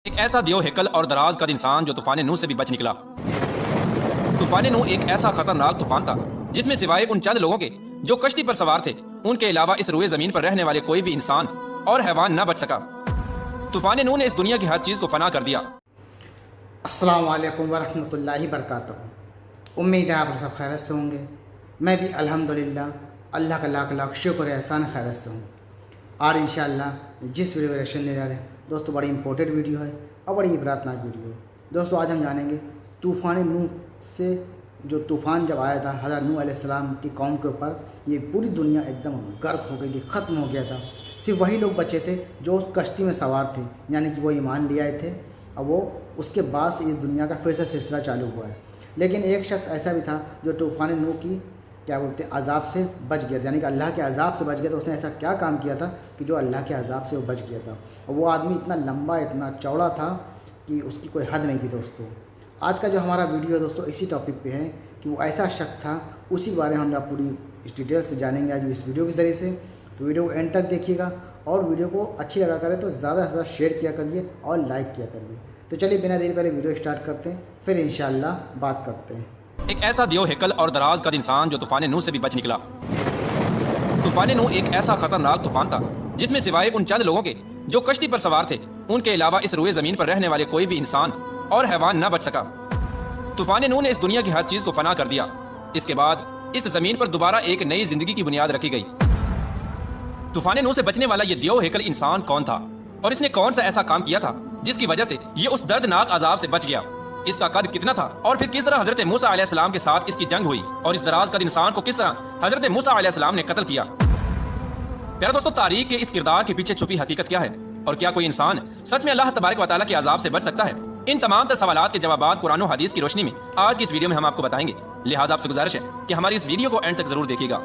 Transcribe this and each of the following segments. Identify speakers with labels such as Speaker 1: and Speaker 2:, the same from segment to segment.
Speaker 1: ایک ایسا دیو ہیکل اور دراز قد انسان جو طوفان نوح سے بھی بچ نکلا۔ طوفان نوح ایک ایسا خطرناک طوفان تھا جس میں سوائے ان چند لوگوں کے جو کشتی پر سوار تھے، ان کے علاوہ اس روئے زمین پر رہنے والے کوئی بھی انسان اور حیوان نہ بچ سکا۔ طوفان نوح نے اس دنیا کی ہر چیز کو فنا کر دیا۔
Speaker 2: السلام علیکم ورحمۃ اللہ وبرکاتہ۔ امید ہے آپ سب خیرت سے ہوں گے۔ میں بھی الحمدللہ اللہ کا لاکھ لاکھ شکر احسان خیرت سے ہوں۔ اور انشاءاللہ جس ویڈیو ریئیکشن لے جا رہے ہیں دوستو بڑی امپورٹنٹ ویڈیو ہے اور بڑی عبرتناک ویڈیو ہے۔ دوستو آج ہم جانیں گے طوفان نوح سے جو طوفان جب آیا تھا حضرت نوح علیہ السلام کی قوم کے اوپر، یہ پوری دنیا ایک دم غرق ہو گئی تھی، ختم ہو گیا تھا۔ صرف وہی لوگ بچے تھے جو اس کشتی میں سوار تھے، یعنی کہ وہ ایمان لے آئے تھے، اور وہ اس کے بعد سے اس دنیا کا پھر سے سلسلہ چالو ہوا ہے۔ لیکن ایک شخص ایسا بھی تھا جو طوفان نوح کی عذاب سے بچ گیا تھا، یعنی کہ اللہ کے عذاب سے بچ گیا تھا۔ اس نے ایسا کیا کام کیا تھا کہ جو اللہ کے عذاب سے وہ بچ گیا تھا، اور وہ آدمی اتنا لمبا اتنا چوڑا تھا کہ اس کی کوئی حد نہیں تھی۔ دوستو آج کا جو ہمارا ویڈیو ہے دوستو اسی ٹاپک پہ ہے کہ وہ ایسا شخص تھا، اسی بارے میں ہم آپ پوری ڈیٹیل سے جانیں گے آج اس ویڈیو کے ذریعے سے۔ تو ویڈیو کو اینڈ تک دیکھیے گا، اور ویڈیو کو اچھی لگا کرے تو زیادہ سے زیادہ شیئر کیا کریے اور لائک کیا کریے۔ تو چلیے بنا دیر پہلے ویڈیو اسٹارٹ کرتے ہیں، پھر انشاءاللہ بات کرتے ہیں۔
Speaker 1: ایک ایسا دیو ہیکل اور دراز قد انسان جو طوفان نوح سے بھی بچ نکلا۔ طوفان نوح ایک ایسا خطرناک طوفان تھا جس میں سوائے ان چند لوگوں کے جو کشتی پر سوار تھے، ان کے علاوہ اس روئے زمین پر رہنے والے کوئی بھی انسان اور حیوان نہ بچ سکا۔ طوفان نوح نے اس دنیا کی ہر چیز کو فنا کر دیا۔ اس کے بعد اس زمین پر دوبارہ ایک نئی زندگی کی بنیاد رکھی گئی۔ طوفان نوح سے بچنے والا یہ دیو ہیکل انسان کون تھا، اور اس نے کون سا ایسا کام کیا تھا جس کی وجہ سے یہ اس دردناک عذاب سے بچ گیا؟ اس کا قد کتنا تھا، اور پھر کس طرح حضرت موسیٰ علیہ السلام کے ساتھ اس کی جنگ ہوئی، اور اس دراز قد انسان کو کس طرح حضرت موسیٰ علیہ السلام نے قتل کیا؟ پیارے دوستو، تاریخ کے اس کردار کے پیچھے چھپی حقیقت کیا ہے، اور کیا کوئی انسان سچ میں اللہ تبارک و تعالیٰ کے عذاب سے بچ سکتا ہے؟ ان تمام تر سوالات کے جوابات قرآن و حدیث کی روشنی میں آج کی اس ویڈیو میں ہم آپ کو بتائیں گے، لہٰذا آپ سے گزارش ہے کہ ہماری اس ویڈیو کو اینڈ تک ضرور دیکھیے گا۔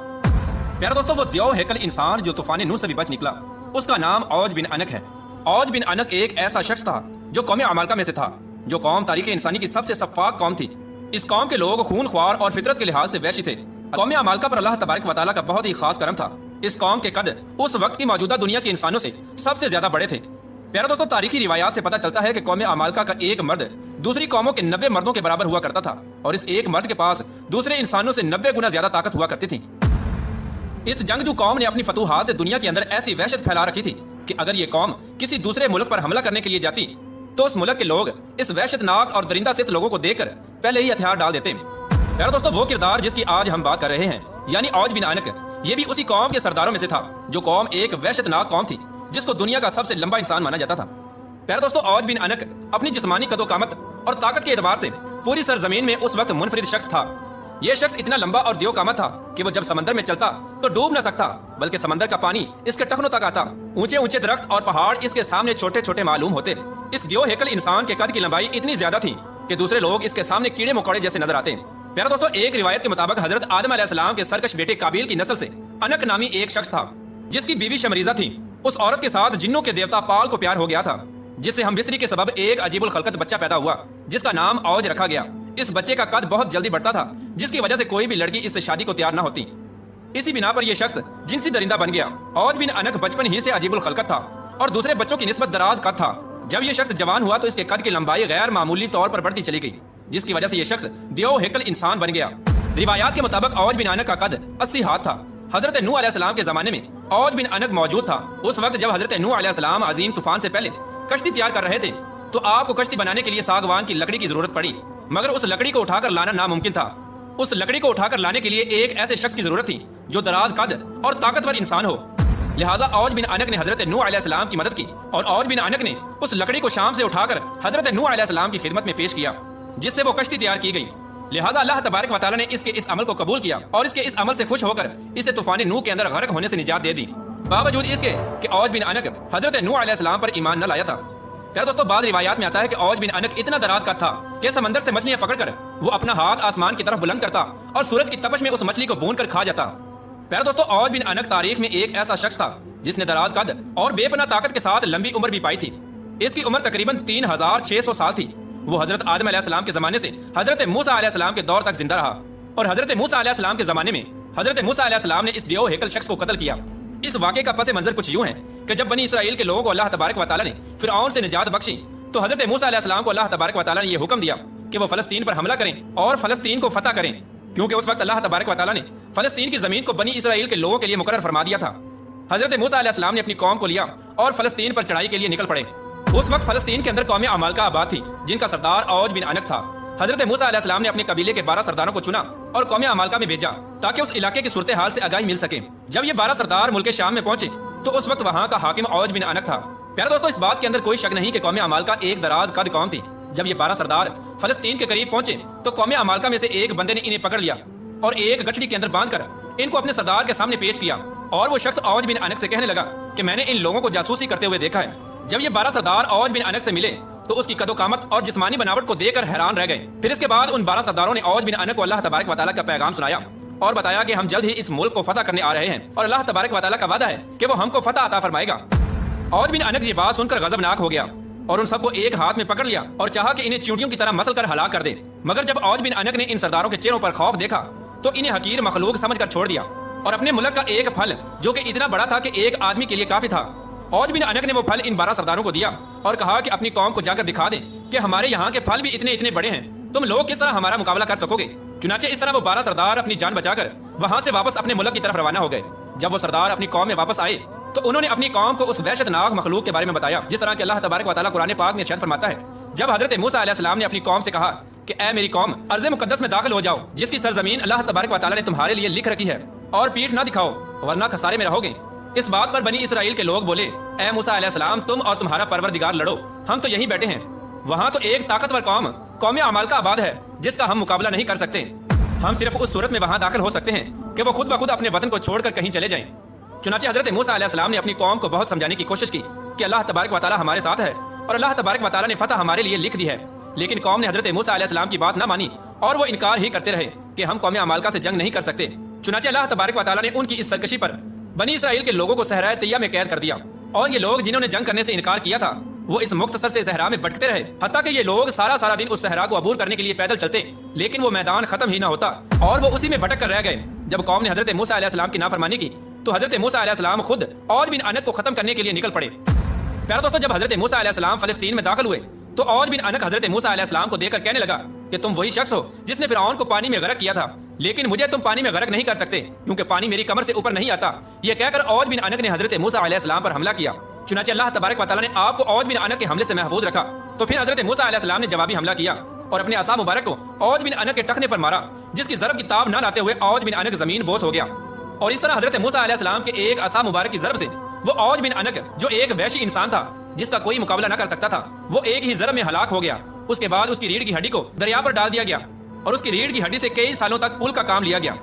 Speaker 1: پیارے دوستو، وہ دیو ہیکل انسان جو طوفان نوح سے بھی بچ نکلا، اس کا نام اوج بن عنق ہے۔ اوج بن عنق ایک ایسا شخص تھا جو قوم عمالقہ میں سے تھا، جو قوم تاریخ انسانی کی سب سے شفاف قوم تھی۔ اس قوم کے لوگ خون خوار اور فطرت کے لحاظ سے وحشی تھے۔ قوم عمالقہ پر اللہ تبارک و تعالیٰ کا بہت ہی خاص کرم تھا۔ اس قوم کے قد اس وقت کی موجودہ دنیا کے انسانوں سے سب سے زیادہ بڑے تھے۔ پیارے دوستو، تاریخی روایات سے پتہ چلتا ہے کہ قوم عمالقہ کا ایک مرد دوسری قوموں کے 90 مردوں کے برابر ہوا کرتا تھا، اور اس ایک مرد کے پاس دوسرے انسانوں سے 90 گنا زیادہ طاقت ہوا کرتی تھی۔ اس جنگجو قوم نے اپنی فتوحات سے دنیا کے اندر ایسی وحشت پھیلا رکھی تھی کہ اگر یہ قوم کسی دوسرے ملک پر حملہ کرنے کے لیے جاتی تو اس ملک کے لوگ اس وحشت ناک اور درندہ صفت لوگوں کو دیکھ کر پہلے ہی ہتھیار ڈال دیتے۔ پیارے دوستو، وہ کردار جس کی آج ہم بات کر رہے ہیں، یعنی اوج بن عنق، یہ بھی اسی قوم کے سرداروں میں سے تھا، جو قوم ایک وحشت ناک قوم تھی جس کو دنیا کا سب سے لمبا انسان مانا جاتا تھا۔ پیارے دوستو، اوج بن عنق اپنی جسمانی قد و قامت اور طاقت کے اعتبار سے پوری سرزمین میں اس وقت منفرد شخص تھا۔ یہ شخص اتنا لمبا اور دیو قامت تھا کہ وہ جب سمندر میں چلتا تو ڈوب نہ سکتا، بلکہ سمندر کا پانی اس کے ٹخنوں تک آتا۔ اونچے اونچے درخت اور پہاڑ اس کے سامنے چھوٹے چھوٹے معلوم ہوتے۔ اس دیو ہیکل انسان کے قد کی لمبائی اتنی زیادہ تھی کہ دوسرے لوگ اس کے سامنے کیڑے مکوڑے جیسے نظر آتے۔ پیارے دوستو، ایک روایت کے مطابق حضرت آدم علیہ السلام کے سرکش بیٹے قابیل کی نسل سے عنق نامی ایک شخص تھا، جس کی بیوی شمریزہ تھی۔ اس عورت کے ساتھ جنوں کے دیوتا پال کو پیار ہو گیا تھا، جس سے ہم بستری کے سبب ایک عجیب الخلقت بچہ پیدا ہوا، جس کا نام اوج رکھا گیا۔ اس بچے کا قد بہت جلدی بڑھتا تھا، جس کی وجہ سے کوئی بھی لڑکی اس سے شادی کو تیار نہ ہوتی۔ اسی بنا پر یہ شخص جنسی درندہ بن گیا۔ اوج بن عنق بچپن ہی سے عجیب الخلقت تھا اور دوسرے بچوں کی نسبت دراز قد تھا۔ جب یہ شخص جوان ہوا تو اس کے قد کی لمبائی غیر معمولی طور پر بڑھتی چلی گئی، جس کی وجہ سے یہ شخص دیو ہیکل انسان بن گیا۔ روایات کے مطابق اوج بن عنق کا قد 80 ہاتھ تھا۔ حضرت نوح علیہ السلام کے زمانے میں اوج بن عنق موجود تھا۔ اس وقت جب حضرت نوح علیہ السلام عظیم طوفان سے پہلے کشتی تیار کر رہے تھے تو آپ کو کشتی بنانے کے لیے ساگوان کی لکڑی کی ضرورت پڑی، مگر اس لکڑی کو اٹھا کر لانا ناممکن تھا۔ اس لکڑی کو اٹھا کر لانے کے لیے ایک ایسے شخص کی ضرورت تھی جو دراز قد اور طاقتور انسان ہو، لہٰذا اوج بن عنق نے حضرت نوح علیہ السلام کی مدد کی، اور اوج بن عنق نے اس لکڑی کو شام سے اٹھا کر حضرت نوح علیہ السلام کی خدمت میں پیش کیا، جس سے وہ کشتی تیار کی گئی۔ لہٰذا اللہ تبارک و تعالیٰ نے اس کے اس عمل کو قبول کیا اور اس کے اس عمل سے خوش ہو کر اسے طوفان نوح کے اندر غرق ہونے سے نجات دے دی، باوجود اس کے کہ اوج بن عنق حضرت نوح علیہ السلام پر ایمان نہ لایا تھا۔ پیارے دوستو، بعض روایات میں آتا ہے کہ اوج بن عنق اتنا دراز کا تھا کہ سمندر سے مچھلیاں پکڑ کر وہ اپنا ہاتھ آسمان کی طرف بلند کرتا اور سورج کی تپش میں اس مچھلی کو بھون کر کھا جاتا۔ پیارے دوستو، اوج بن عنق تاریخ میں ایک ایسا شخص تھا جس نے دراز قد اور بے پناہ طاقت کے ساتھ لمبی عمر بھی پائی تھی۔ اس کی عمر تقریباً 3600 سال تھی۔ وہ حضرت آدم علیہ السلام کے زمانے سے حضرت موسیٰ علیہ السلام کے دور تک زندہ رہا، اور حضرت موسیٰ علیہ السلام کے زمانے میں حضرت موسیٰ علیہ السلام نے اس دیو ہیکل شخص کو قتل کیا۔ اس واقعے کا پس منظر کچھ یوں ہے کہ جب بنی اسرائیل کے لوگوں کو اللہ تبارک و تعالیٰ نے فرعون سے نجات بخشی تو حضرت موسیٰ علیہ السلام کو اللہ تبارک و تعالیٰ نے یہ حکم دیا کہ وہ فلسطین پر حملہ کریں اور فلسطین کو فتح کریں، کیونکہ اس وقت اللہ تبارک و تعالیٰ نے فلسطین کی زمین کو بنی اسرائیل کے لوگوں کے لیے مقرر فرما دیا تھا۔ حضرت موسیٰ علیہ السلام نے اپنی قوم کو لیا اور فلسطین پر چڑھائی کے لیے نکل پڑے۔ اس وقت فلسطین کے اندر قوم عمالقہ آباد تھی، جن کا سردار اوج بن عنق تھا۔ حضرت موسیٰ علیہ السلام نے اپنے قبیلے کے 12 سرداروں کو چنا اور قوم عمالقہ میں بھیجا تاکہ اس علاقے کی صورتحال سے آگاہی مل سکے۔ جب یہ 12 سردار ملک شام میں پہنچے تو اس وقت وہاں کا حاکم اوج بن عنق تھا۔ پیارے دوستو، اس بات کے اندر کوئی شک نہیں کہ قوم عمالقہ ایک دراز قد قوم تھی۔ جب یہ 12 سردار فلسطین کے قریب پہنچے تو قوم عمالقہ میں سے ایک بندے نے انہیں پکڑ لیا اور ایک گٹھڑی کے اندر باندھ کر ان کو اپنے سردار کے سامنے پیش کیا، اور وہ شخص اوج بن عنق سے کہنے لگا کہ میں نے ان لوگوں کو جاسوسی کرتے ہوئے دیکھا ہے۔ جب یہ 12 سردار اوج بن عنق سے ملے تو اس کی قد و قامت اور جسمانی بناوٹ کو دیکھ کر حیران رہ گئے۔ پھر اس کے بعد ان 12 سرداروں نے اوج بن عنق کو اللہ تبارک و تعالیٰ کا پیغام سنایا اور بتایا کہ ہم جلد ہی اس ملک کو فتح کرنے آ رہے ہیں اور اللہ تبارک و تعالیٰ کا وعدہ ہے کہ وہ ہم کو فتح عطا فرمائے گا۔ اوج بن عنق یہ بات سن کر غضبناک ہو گیا اور ان سب کو ایک ہاتھ میں پکڑ لیا اور چاہا کہ انہیں چیونٹیوں کی طرح مسل کر ہلاک کر دے، مگر جب اوج بن عنق نے ان سرداروں کے چہروں پر خوف دیکھا تو انہیں حقیر مخلوق سمجھ کر چھوڑ دیا اور اپنے ملک کا ایک پھل جو کہ اتنا بڑا تھا کہ ایک آدمی کے لیے کافی تھا، اوج بن عنق نے وہ پھل ان 12 سرداروں کو دیا اور کہا کہ اپنی قوم کو جا کر دکھا دیں کہ ہمارے یہاں کے پھل بھی اتنے بڑے ہیں، تم لوگ کس طرح ہمارا مقابلہ کر سکو گے۔ چنانچہ اس طرح وہ 12 سردار اپنی جان بچا کر وہاں سے واپس اپنے ملک کی طرف روانہ ہو گئے۔ جب وہ سردار اپنی قوم میں واپس آئے تو انہوں نے اپنی قوم کو اس وحشت ناک مخلوق کے بارے میں بتایا، جس طرح کہ اللہ تبارک و تعالیٰ قرآن پاک میں ارشاد فرماتا ہے، جب حضرت موسیٰ علیہ السلام نے اپنی قوم سے کہا کہ اے میری قوم، ارض مقدس میں داخل ہو جاؤ جس کی سرزمین اللہ تبارک و تعالیٰ نے تمہارے لیے لکھ رکھی ہے، اور پیٹھ نہ دکھاؤ ورنہ خسارے میں رہو گے۔ اس بات پر بنی اسرائیل کے لوگ بولے، اے موسیٰ علیہ السلام، تم اور تمہارا پروردگار لڑو، ہم تو یہیں بیٹھے ہیں۔ وہاں تو ایک طاقتور قوم عمالقہ آباد ہے جس کا ہم مقابلہ نہیں کر سکتے۔ ہم صرف اس صورت میں وہاں داخل ہو سکتے ہیں کہ وہ خود بخود اپنے وطن کو چھوڑ کر کہیں چلے جائیں۔ چنانچہ حضرت موسیٰ علیہ السلام نے اپنی قوم کو بہت سمجھانے کی کوشش کی کہ اللہ تبارک و تعالیٰ ہمارے ساتھ ہے اور اللہ تبارک و تعالیٰ نے فتح ہمارے لیے لکھ دی ہے، لیکن قوم نے حضرت موسیٰ علیہ السلام کی بات نہ مانی اور وہ انکار ہی کرتے رہے کہ ہم قوم عمالقہ سے جنگ نہیں کر سکتے۔ چنانچہ اللہ تبارک و تعالیٰ نے ان کی اس سرکشی پر بنی اسرائیل کے لوگوں کو صحرائے طیہ میں قید کر دیا، اور یہ لوگ جنہوں نے جنگ کرنے سے انکار کیا تھا وہ اس مختصر سے صحرا میں بھٹکتے رہے، حتیٰ کہ یہ لوگ سارا دن اس صحرا کو عبور کرنے کے لیے پیدل چلتے، لیکن وہ میدان ختم ہی نہ ہوتا اور وہ اسی میں بھٹک کر رہ گئے۔ جب قوم نے حضرت موسیٰ علیہ السلام کی نافرمانی کی تو حضرت موسیٰ علیہ السلام خود اوج بن عنق کو ختم کرنے کے لیے نکل پڑے۔ پیارے دوستو، جب حضرت موسیٰ علیہ السلام فلسطین میں داخل ہوئے تو اوج بن عنق حضرت موسیٰ علیہ السلام کو دیکھ کر کہنے لگا کہ تم وہی شخص ہو جس نے فرعون کو پانی میں غرق کیا تھا، لیکن مجھے تم پانی میں غرق نہیں کر سکتے کیونکہ پانی میری کمر سے اوپر نہیں آتا۔ یہ کہہ کر اوج بن عنق نے حضرت موسیٰ علیہ السلام پر حملہ کیا۔ چنانچہ اللہ تبارک و تعالیٰ نے آپ کو اوج بن عنق کے حملے سے محفوظ رکھا، تو پھر حضرت موسیٰ علیہ السلام نے جوابی حملہ کیا اور اپنے عصا مبارک کو اوج بن عنق کے ٹخنے پر مارا، جس کی ضرب کی تاب نہ لاتے ہوئے اوج بن عنق زمین بوس ہو گیا، اور اس طرح حضرت موسیٰ علیہ السلام کے ایک عصا مبارک کی ضرب سے وہ اوج بن عنق جو ایک وحشی انسان تھا جس کا کوئی مقابلہ نہ کر سکتا تھا، وہ ایک ہی ضرب میں ہلاک ہو گیا۔ اس کے بعد اس کی ریڑھ کی ہڈی کو دریا پر ڈال دیا گیا اور اس کی ریڑھ کی ہڈی سے کئی سالوں تک پل کا کام لیا گیا۔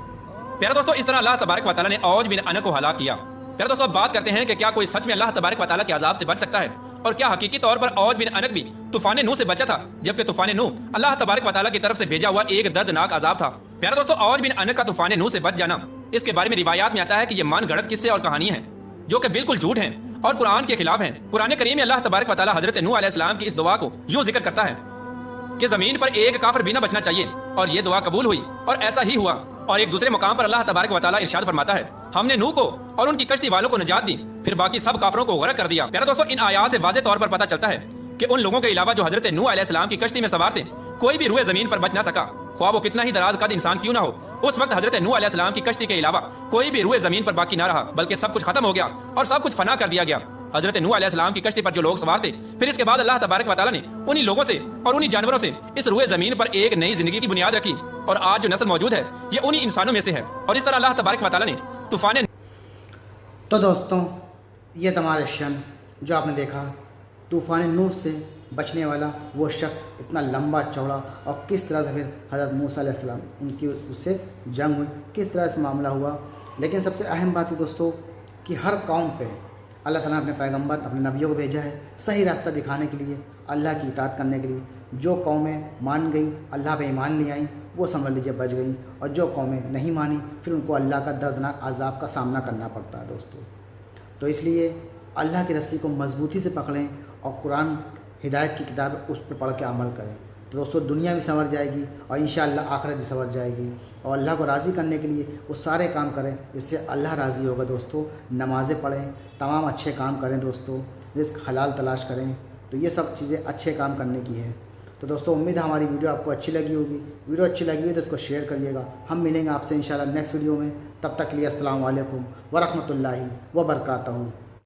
Speaker 1: پیارے دوستو، اس طرح اللہ تبارک و تعالیٰ نے اوج بن عنق کو ہلاک کیا۔ پیارے دوستو، اب بات کرتے ہیں کہ کیا کوئی سچ میں اللہ تبارک و تعالیٰ کے عذاب سے بچ سکتا ہے، اور کیا حقیقی طور پر اوج بن عنق بھی طوفان نوح سے بچا تھا، جبکہ طوفان نوح اللہ تبارک و تعالیٰ کی طرف سے بھیجا ہوا ایک دردناک عذاب تھا۔ پیارے دوستو، اوج بن عنق کا طوفان نوح سے بچ جانا، اس کے بارے میں روایات میں آتا ہے کہ یہ من گھڑت قصے اور کہانیاں ہیں جو کہ بالکل جھوٹ ہیں اور قرآن کے خلاف ہیں۔ قرآن کریم میں اللہ تبارک و تعالیٰ حضرت نوح علیہ السلام کی اس دعا کو یوں ذکر کرتا ہے کہ زمین پر ایک کافر بھی نہ بچنا چاہیے، اور یہ دعا قبول ہوئی اور ایسا ہی ہوا۔ اور ایک دوسرے مقام پر اللہ تبارک و تعالیٰ ارشاد فرماتا ہے، ہم نے نوح کو اور ان کی کشتی والوں کو نجات دی، پھر باقی سب کافروں کو غرق کر دیا۔ پیارے دوستو، ان آیات سے واضح طور پر پتہ چلتا ہے کہ ان لوگوں کے علاوہ جو حضرت نوح علیہ السلام کی کشتی میں سوار تھے، کوئی بھی روئے زمین پر بچ نہ سکا، خواہ وہ کتنا ہی دراز قد انسان کیوں نہ ہو۔ اس وقت حضرت نوح علیہ السلام کی کشتی کے علاوہ کوئی بھی روئے زمین پر باقی نہ رہا، بلکہ سب کچھ ختم ہو گیا اور سب کچھ فنا کر دیا گیا۔ حضرت نوح علیہ السلام کی کشتی پر جو لوگ سوار تھے، پھر اس کے بعد اللہ تبارک و تعالیٰ نے انہی لوگوں سے اور انہی جانوروں سے اس روئے زمین پر ایک نئی زندگی کی بنیاد رکھی، اور آج جو نسل موجود ہے یہ انہی انسانوں میں سے ہے، اور اس طرح اللہ تبارک و تعالیٰ نے طوفان۔
Speaker 2: تو دوستوں، یہ تمہارے شن جو آپ نے دیکھا، طوفان نوح سے بچنے والا وہ شخص اتنا لمبا چوڑا، اور کس طرح سے پھر حضرت موسیٰ علیہ السلام ان کی اس سے جنگ ہوئی، کس طرح سے معاملہ ہوا۔ لیکن سب سے اہم بات ہے دوستوں کہ ہر قوم پہ اللہ تعالیٰ نے اپنے پیغمبر، اپنے نبیوں کو بھیجا ہے صحیح راستہ دکھانے کے لیے، اللہ کی اطاعت کرنے کے لیے۔ جو قومیں مان گئیں، اللہ پہ ایمان لے آئیں، وہ سمجھ لیجیے بچ گئیں، اور جو قومیں نہیں مانی پھر ان کو اللہ کا دردناک عذاب کا سامنا کرنا پڑتا ہے دوستوں۔ تو اس لیے اللہ کی رسی کو مضبوطی سے پکڑیں اور قرآن ہدایت کی کتاب اس پہ پڑھ کے عمل کریں، تو دوستوں دنیا بھی سنور جائے گی اور انشاءاللہ آخرت بھی سنور جائے گی، اور اللہ کو راضی کرنے کے لیے وہ سارے کام کریں جس سے اللہ راضی ہوگا دوستوں۔ نمازیں پڑھیں، تمام اچھے کام کریں دوستوں، رزق حلال تلاش کریں، تو تو یہ سب چیزیں اچھے کام کرنے کی ہے۔ تو دوستوں امید ہے ہماری ویڈیو آپ کو اچھی لگی ہوگی، ویڈیو اچھی لگی ہوئی تو اس کو شیئر کریے گا۔ ہم ملیں گے آپ سے انشاءاللہ نیکسٹ ویڈیو میں، تب تک کے لیے السلام علیکم ورحمۃ اللہ وبرکاتہ۔